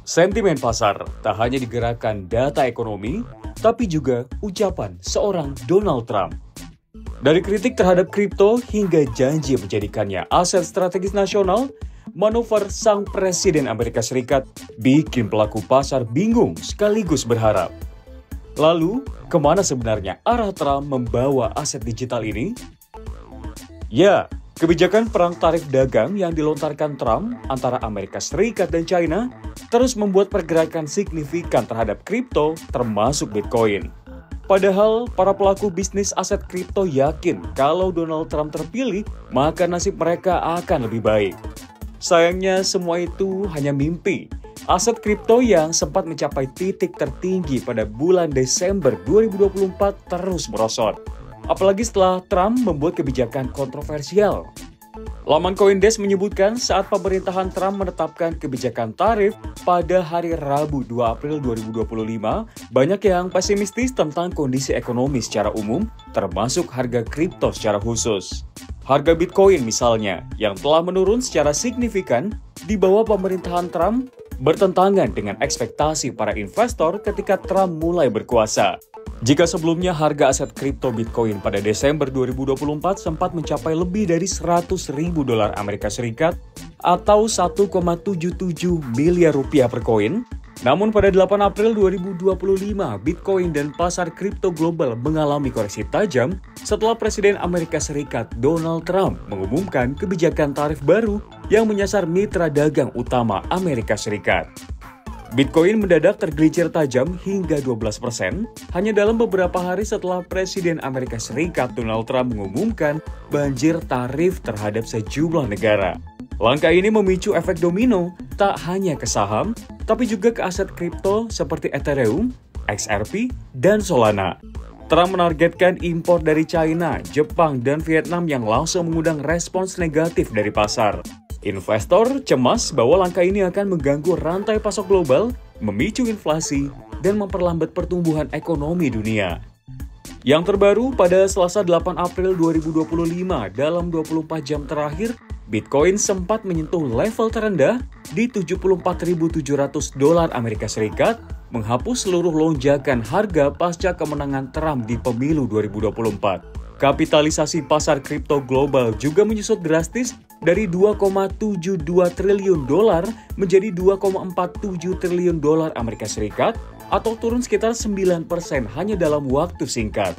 Sentimen pasar tak hanya digerakkan data ekonomi, tapi juga ucapan seorang Donald Trump. Dari kritik terhadap kripto hingga janji menjadikannya aset strategis nasional, manuver sang Presiden Amerika Serikat bikin pelaku pasar bingung sekaligus berharap. Lalu, kemana sebenarnya arah Trump membawa aset digital ini? Ya, kebijakan perang tarif dagang yang dilontarkan Trump antara Amerika Serikat dan China terus membuat pergerakan signifikan terhadap kripto termasuk Bitcoin. Padahal para pelaku bisnis aset kripto yakin kalau Donald Trump terpilih, maka nasib mereka akan lebih baik. Sayangnya semua itu hanya mimpi. Aset kripto yang sempat mencapai titik tertinggi pada bulan Desember 2024 terus merosot. Apalagi setelah Trump membuat kebijakan kontroversial. Laman CoinDesk menyebutkan saat pemerintahan Trump menetapkan kebijakan tarif pada hari Rabu 2 April 2025, banyak yang pesimistis tentang kondisi ekonomi secara umum, termasuk harga kripto secara khusus. Harga Bitcoin misalnya, yang telah menurun secara signifikan di bawah pemerintahan Trump, bertentangan dengan ekspektasi para investor ketika Trump mulai berkuasa. Jika sebelumnya harga aset kripto Bitcoin pada Desember 2024 sempat mencapai lebih dari $100.000 Amerika Serikat atau 1,77 miliar rupiah per koin, namun pada 8 April 2025 Bitcoin dan pasar kripto global mengalami koreksi tajam setelah Presiden Amerika Serikat Donald Trump mengumumkan kebijakan tarif baru yang menyasar mitra dagang utama Amerika Serikat. Bitcoin mendadak tergelincir tajam hingga 12% hanya dalam beberapa hari setelah Presiden Amerika Serikat Donald Trump mengumumkan banjir tarif terhadap sejumlah negara. Langkah ini memicu efek domino tak hanya ke saham, tapi juga ke aset kripto seperti Ethereum, XRP, dan Solana. Trump menargetkan impor dari China, Jepang, dan Vietnam yang langsung mengundang respons negatif dari pasar. Investor cemas bahwa langkah ini akan mengganggu rantai pasok global, memicu inflasi, dan memperlambat pertumbuhan ekonomi dunia. Yang terbaru, pada Selasa 8 April 2025, dalam 24 jam terakhir, Bitcoin sempat menyentuh level terendah di $74.700 Amerika Serikat, menghapus seluruh lonjakan harga pasca kemenangan Trump di pemilu 2024. Kapitalisasi pasar kripto global juga menyusut drastis dari $2,72 triliun menjadi $2,47 triliun Amerika Serikat atau turun sekitar 9% hanya dalam waktu singkat.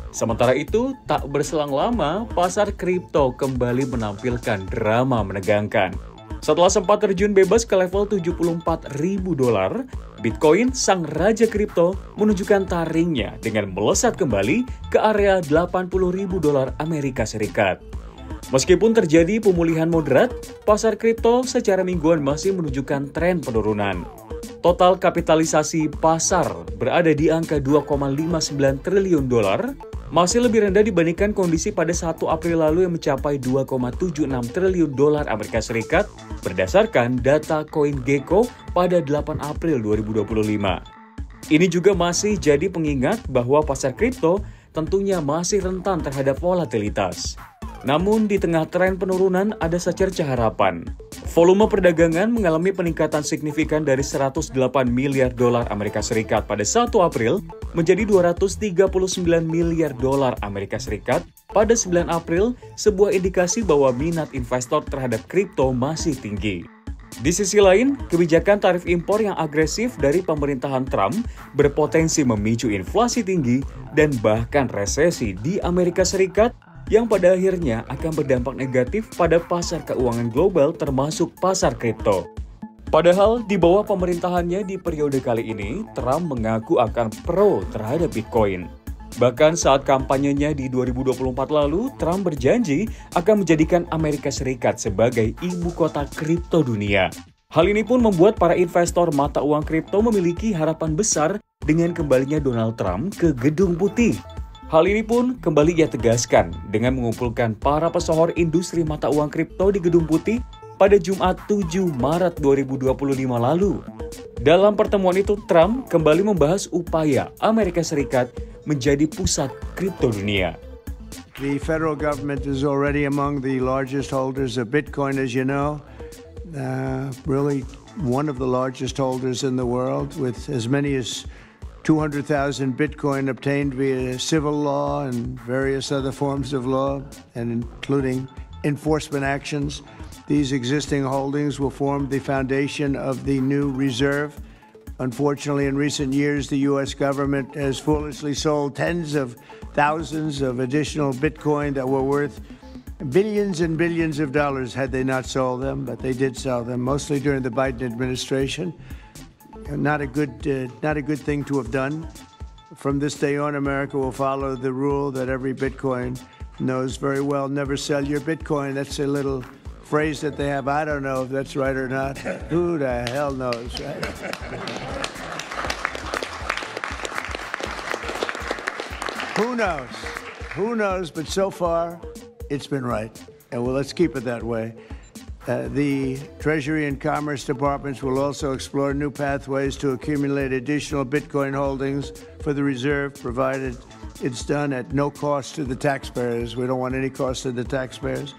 Sementara itu, tak berselang lama, pasar kripto kembali menampilkan drama menegangkan. Setelah sempat terjun bebas ke level $74.000, Bitcoin, sang raja kripto, menunjukkan taringnya dengan melesat kembali ke area $80.000 Amerika Serikat. Meskipun terjadi pemulihan moderat, pasar kripto secara mingguan masih menunjukkan tren penurunan. Total kapitalisasi pasar berada di angka $2,59 triliun, masih lebih rendah dibandingkan kondisi pada 1 April lalu yang mencapai $2,76 triliun Amerika Serikat berdasarkan data CoinGecko pada 8 April 2025. Ini juga masih jadi pengingat bahwa pasar kripto tentunya masih rentan terhadap volatilitas. Namun di tengah tren penurunan ada secercah harapan. Volume perdagangan mengalami peningkatan signifikan dari $108 miliar Amerika Serikat pada 1 April menjadi $239 miliar Amerika Serikat pada 9 April, sebuah indikasi bahwa minat investor terhadap kripto masih tinggi. Di sisi lain, kebijakan tarif impor yang agresif dari pemerintahan Trump berpotensi memicu inflasi tinggi dan bahkan resesi di Amerika Serikat yang pada akhirnya akan berdampak negatif pada pasar keuangan global termasuk pasar kripto. Padahal di bawah pemerintahannya di periode kali ini, Trump mengaku akan pro terhadap Bitcoin. Bahkan saat kampanyenya di 2024 lalu, Trump berjanji akan menjadikan Amerika Serikat sebagai ibu kota kripto dunia. Hal ini pun membuat para investor mata uang kripto memiliki harapan besar dengan kembalinya Donald Trump ke Gedung Putih. Hal ini pun kembali ia tegaskan dengan mengumpulkan para pesohor industri mata uang kripto di Gedung Putih pada Jumat 7 Maret 2025 lalu. Dalam pertemuan itu, Trump kembali membahas upaya Amerika Serikat menjadi pusat kripto dunia. The federal government is already among the largest holders of Bitcoin, as you know. Really one of the largest holders in the world, with as many as 200,000 Bitcoin obtained via civil law and various other forms of law, and including enforcement actions. These existing holdings will form the foundation of the new reserve. Unfortunately, in recent years, the U.S. government has foolishly sold tens of thousands of additional Bitcoin that were worth billions and billions of dollars had they not sold them, but they did sell them, mostly during the Biden administration. Not a good thing to have done. From this day on, America will follow the rule that every Bitcoin knows very well: never sell your Bitcoin. That's a little phrase that they have. I don't know if that's right or not. Who the hell knows, right? Who knows? Who knows? But so far, it's been right. And well, let's keep it that way. The Treasury and Commerce Departments will also explore new pathways to accumulate additional Bitcoin holdings for the reserve, provided it's done at no cost to the taxpayers. We don't want any cost to the taxpayers.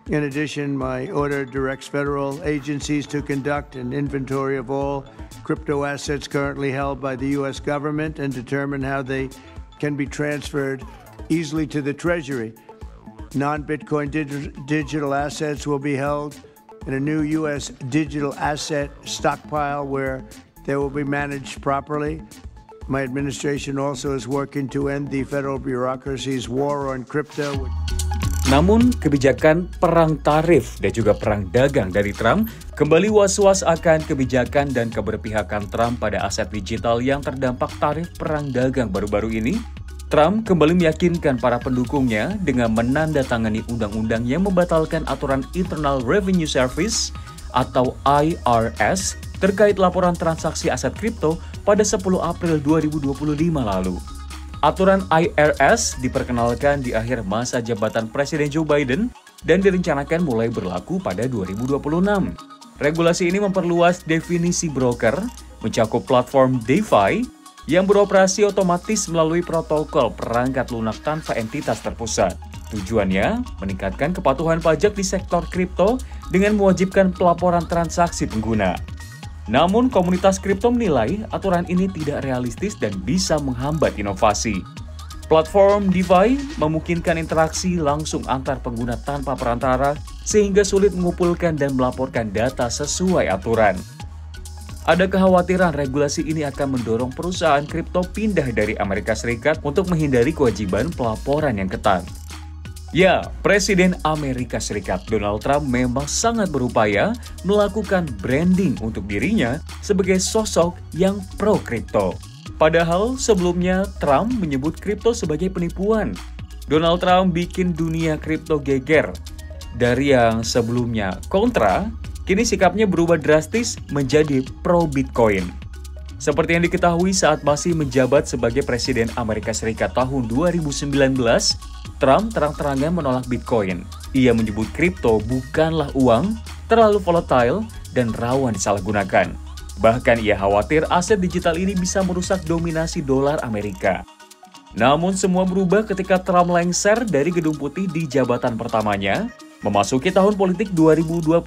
In addition, my order directs federal agencies to conduct an inventory of all crypto assets currently held by the U.S. government and determine how they can be transferred easily to the Treasury. Non-Bitcoin digital assets will be held in a new U.S. digital asset stockpile where they will be managed properly. My administration also is working to end the federal bureaucracy's war on crypto. Namun, kebijakan perang tarif dan juga perang dagang dari Trump kembali was-was akan kebijakan dan keberpihakan Trump pada aset digital yang terdampak tarif perang dagang baru-baru ini. Trump kembali meyakinkan para pendukungnya dengan menandatangani undang-undang yang membatalkan aturan Internal Revenue Service atau IRS terkait laporan transaksi aset kripto pada 10 April 2025 lalu. Aturan IRS diperkenalkan di akhir masa jabatan Presiden Joe Biden dan direncanakan mulai berlaku pada 2026. Regulasi ini memperluas definisi broker, mencakup platform DeFi yang beroperasi otomatis melalui protokol perangkat lunak tanpa entitas terpusat. Tujuannya meningkatkan kepatuhan pajak di sektor kripto dengan mewajibkan pelaporan transaksi pengguna. Namun, komunitas kripto menilai aturan ini tidak realistis dan bisa menghambat inovasi. Platform DeFi memungkinkan interaksi langsung antar pengguna tanpa perantara, sehingga sulit mengumpulkan dan melaporkan data sesuai aturan. Ada kekhawatiran regulasi ini akan mendorong perusahaan kripto pindah dari Amerika Serikat untuk menghindari kewajiban pelaporan yang ketat. Ya, Presiden Amerika Serikat Donald Trump memang sangat berupaya melakukan branding untuk dirinya sebagai sosok yang pro-kripto. Padahal sebelumnya Trump menyebut kripto sebagai penipuan. Donald Trump bikin dunia kripto geger. Dari yang sebelumnya kontra, kini sikapnya berubah drastis menjadi pro-Bitcoin. Seperti yang diketahui saat masih menjabat sebagai Presiden Amerika Serikat tahun 2019, Trump terang-terangan menolak Bitcoin. Ia menyebut kripto bukanlah uang, terlalu volatile, dan rawan disalahgunakan. Bahkan ia khawatir aset digital ini bisa merusak dominasi dolar Amerika. Namun semua berubah ketika Trump lengser dari Gedung Putih di jabatan pertamanya. Memasuki tahun politik 2024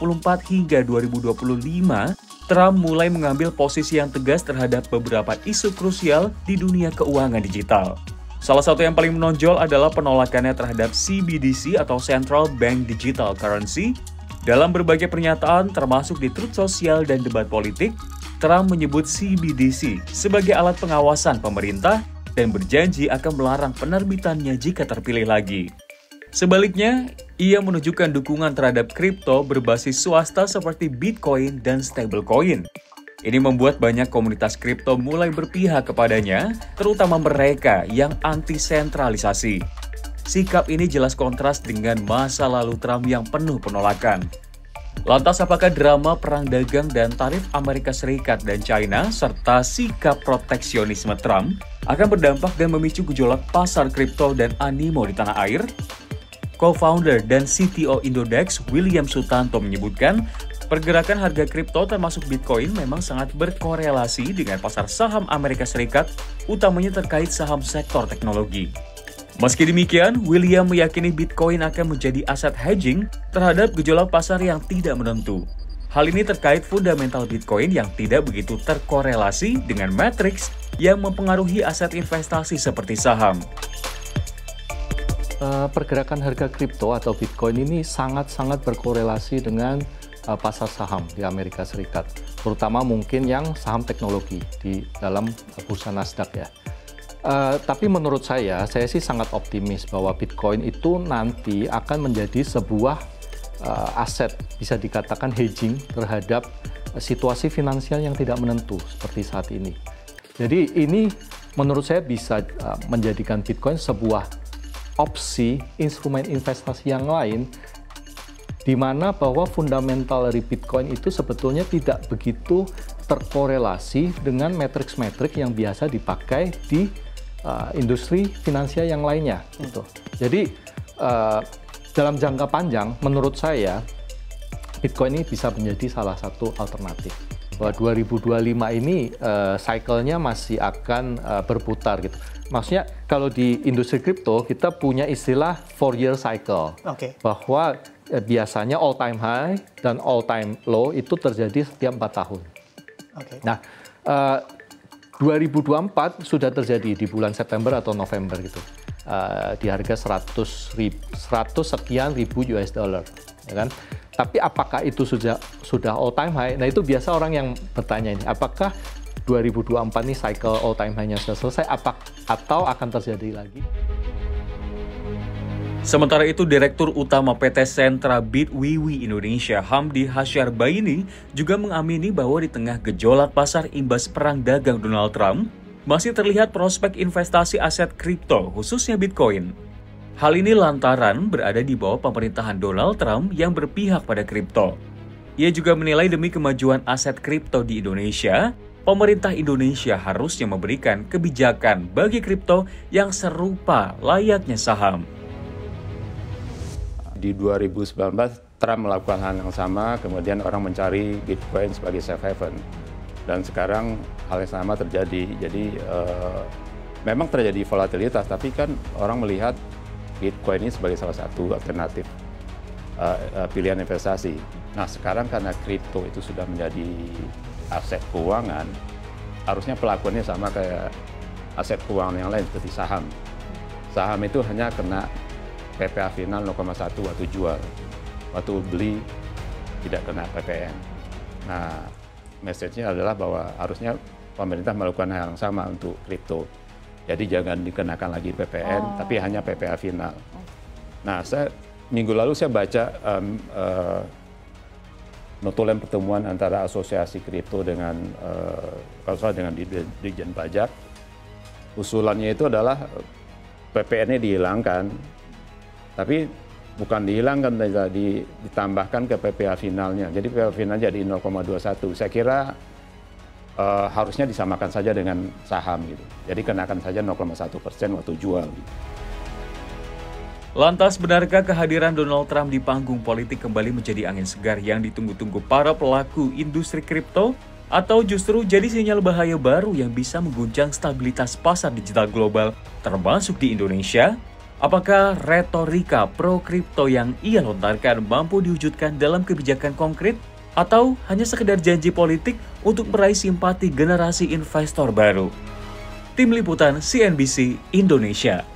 hingga 2025, Trump mulai mengambil posisi yang tegas terhadap beberapa isu krusial di dunia keuangan digital. Salah satu yang paling menonjol adalah penolakannya terhadap CBDC atau Central Bank Digital Currency. Dalam berbagai pernyataan termasuk di Truth Social dan debat politik, Trump menyebut CBDC sebagai alat pengawasan pemerintah dan berjanji akan melarang penerbitannya jika terpilih lagi. Sebaliknya, ia menunjukkan dukungan terhadap kripto berbasis swasta seperti Bitcoin dan stablecoin. Ini membuat banyak komunitas kripto mulai berpihak kepadanya, terutama mereka yang anti-sentralisasi. Sikap ini jelas kontras dengan masa lalu Trump yang penuh penolakan. Lantas apakah drama perang dagang dan tarif Amerika Serikat dan China serta sikap proteksionisme Trump akan berdampak dan memicu gejolak pasar kripto dan animo di tanah air? Co-founder dan CTO Indodex William Sutanto menyebutkan, pergerakan harga kripto termasuk Bitcoin memang sangat berkorelasi dengan pasar saham Amerika Serikat, utamanya terkait saham sektor teknologi. Meski demikian, William meyakini Bitcoin akan menjadi aset hedging terhadap gejolak pasar yang tidak menentu. Hal ini terkait fundamental Bitcoin yang tidak begitu terkorelasi dengan matriks yang mempengaruhi aset investasi seperti saham. Pergerakan harga kripto atau Bitcoin ini sangat-sangat berkorelasi dengan pasar saham di Amerika Serikat, terutama mungkin yang saham teknologi di dalam bursa Nasdaq ya. Tapi menurut saya sih sangat optimis bahwa Bitcoin itu nanti akan menjadi sebuah aset, bisa dikatakan hedging terhadap situasi finansial yang tidak menentu seperti saat ini. Jadi ini menurut saya bisa menjadikan Bitcoin sebuah opsi instrumen investasi yang lain, di mana bahwa fundamental dari Bitcoin itu sebetulnya tidak begitu terkorelasi dengan matriks-matriks yang biasa dipakai di industri finansial yang lainnya. Gitu. Jadi dalam jangka panjang, menurut saya Bitcoin ini bisa menjadi salah satu alternatif. Bahwa 2025 ini cycle-nya masih akan berputar gitu. Maksudnya kalau di industri kripto kita punya istilah 4-year cycle. Bahwa biasanya all time high dan all time low itu terjadi setiap 4 tahun. Nah, 2024 sudah terjadi di bulan September atau November gitu, di harga 100 sekian ribu US dollar, ya kan? Tapi apakah itu sudah all time high? Nah itu biasa orang yang bertanya ini, apakah 2024 ini cycle all time high-nya sudah selesai, atau akan terjadi lagi? Sementara itu, Direktur Utama PT Sentra Bitwiwi Indonesia, Hamdi Hasyarbaini, juga mengamini bahwa di tengah gejolak pasar imbas perang dagang Donald Trump, masih terlihat prospek investasi aset kripto, khususnya Bitcoin. Hal ini lantaran berada di bawah pemerintahan Donald Trump yang berpihak pada kripto. Ia juga menilai demi kemajuan aset kripto di Indonesia, pemerintah Indonesia harusnya memberikan kebijakan bagi kripto yang serupa layaknya saham. Di 2019, Trump melakukan hal yang sama, kemudian orang mencari Bitcoin sebagai safe haven. Dan sekarang hal yang sama terjadi. Jadi memang terjadi volatilitas, tapi kan orang melihat Bitcoin ini sebagai salah satu alternatif pilihan investasi. Nah sekarang karena kripto itu sudah menjadi aset keuangan, harusnya pelakuannya sama kayak aset keuangan yang lain seperti saham. Saham itu hanya kena PPA final 0,1 waktu jual, waktu beli tidak kena PPN. Nah, message-nya adalah bahwa harusnya pemerintah melakukan hal yang sama untuk kripto. Jadi jangan dikenakan lagi PPN, tapi hanya PPA final. Nah, minggu lalu saya baca notulen pertemuan antara Asosiasi Kripto dengan dengan Dirjen Pajak. Usulannya itu adalah PPN-nya dihilangkan. Tapi bukan dihilangkan, ditambahkan ke PPA finalnya. Jadi PPA final jadi 0,21. Saya kira harusnya disamakan saja dengan saham gitu. Jadi kenakan saja 0,1% waktu jual. Lantas benarkah kehadiran Donald Trump di panggung politik kembali menjadi angin segar yang ditunggu-tunggu para pelaku industri kripto? Atau justru jadi sinyal bahaya baru yang bisa mengguncang stabilitas pasar digital global, termasuk di Indonesia? Apakah retorika pro-kripto yang ia lontarkan mampu diwujudkan dalam kebijakan konkret? Atau hanya sekedar janji politik untuk meraih simpati generasi investor baru? Tim Liputan CNBC Indonesia.